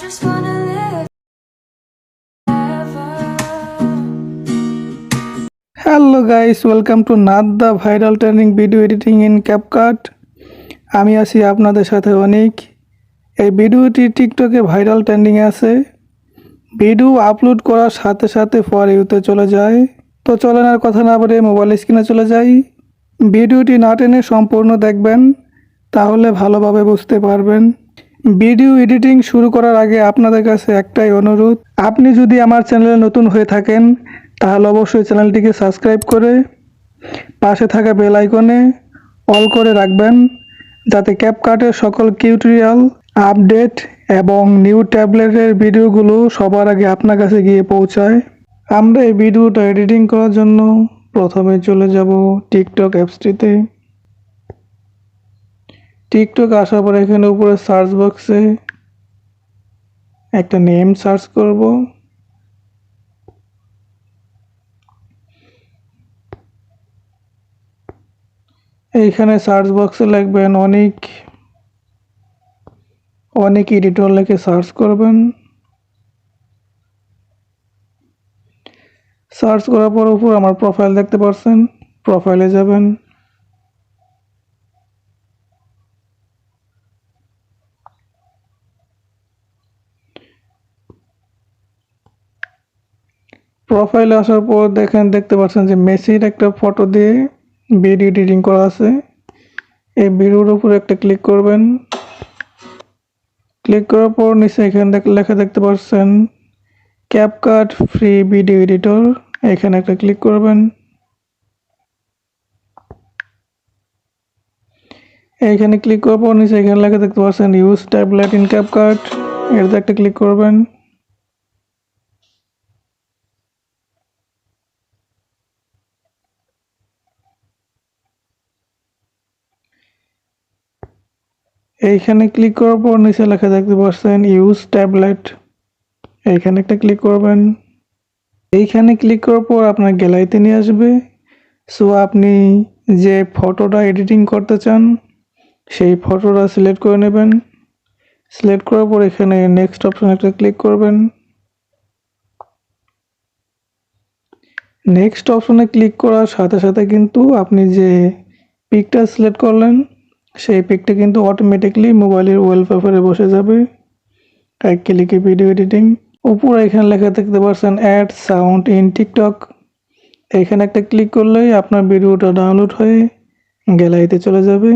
just wanna live forever. Hello guys, welcome to Nath the viral trending video editing in CapCut. আমি আছি আপনাদের সাথে অনিক। এই ভিডিওটি টিকটকে ভাইরাল ট্রেন্ডিংয়ে আছে। ভিডিও আপলোড করার সাথে সাথে ফর ইউতে চলে যায়। তো চলেন আর কথা না বলে মোবাইল স্ক্রিনে চলে যাই। ভিডিওটি না টেনে সম্পূর্ণ দেখবেন, তাহলে ভালোভাবে বুঝতে পারবেন। ভিডিও এডিটিং শুরু করার আগে আপনাদের কাছে একটাই অনুরোধ, আপনি যদি আমার চ্যানেলে নতুন হয়ে থাকেন তাহলে অবশ্যই চ্যানেলটিকে সাবস্ক্রাইব করে পাশে থাকা বেল আইকনে অল করে রাখবেন, যাতে ক্যাপকাটের সকল টিউটোরিয়াল, আপডেট এবং নিউ ট্যাবলেটের ভিডিওগুলো সবার আগে আপনার কাছে গিয়ে পৌঁছায়। আমরা এই ভিডিওটা এডিটিং করার জন্য প্রথমে চলে যাব টিকটক অ্যাপসটিতে। টিকটক আসার পর এখানে উপরে সার্চ বক্সে একটা নেম সার্চ করব। এইখানে সার্চ বক্সে লিখবেন অনিক। অনিক এডিটর লিখে সার্চ করবেন। সার্চ করার পর উপর আমার প্রোফাইল দেখতে পাচ্ছেন, প্রোফাইলে যাবেন। প্রোফাইলে আসার পর দেখতে পাচ্ছেন যে মেসির একটা ফটো দিয়ে ভিডিও এডিটিং করা আছে। এই ভিডিওর উপর একটা ক্লিক করবেন। ক্লিক করার পর নিচে এখানে লেখা দেখতে পাচ্ছেন ক্যাপকাট ফ্রি ভিডিও এডিটর, এখানে একটা ক্লিক করবেন। এইখানে ক্লিক করার পর নিচে এখানে লেখা দেখতে পাচ্ছেন ইউজ ট্যাবলেট ইন ক্যাপকাট, এটাতে একটা ক্লিক করবেন। এইখানে ক্লিক করার পর নিচে লেখা দেখতে পাচ্ছেন ইউজ ট্যাবলেট, এইখানে একটা ক্লিক করবেন। এইখানে ক্লিক করার পর আপনার গ্যালারিতে নিয়ে আসবে। সো আপনি যে ফটোটা এডিটিং করতে চান সেই ফটোটা সিলেক্ট করে নেবেন। সিলেক্ট করার পর এখানে নেক্সট অপশন একটা ক্লিক করবেন। নেক্সট অপশনে ক্লিক করার সাথে সাথে কিন্তু আপনি যে পিকটা সিলেক্ট করলেন সেই পিকটা কিন্তু অটোমেটিকলি মোবাইলের ওয়ালপেপারে বসে যাবে। এক ক্লিকে ভিডিও এডিটিং। উপরে এখানে লেখা দেখতে পাচ্ছেন অ্যাড সাউন্ড ইন টিকটক, এখানে একটা ক্লিক করলেই আপনার ভিডিওটা ডাউনলোড হয়ে গ্যালারিতে চলে যাবে।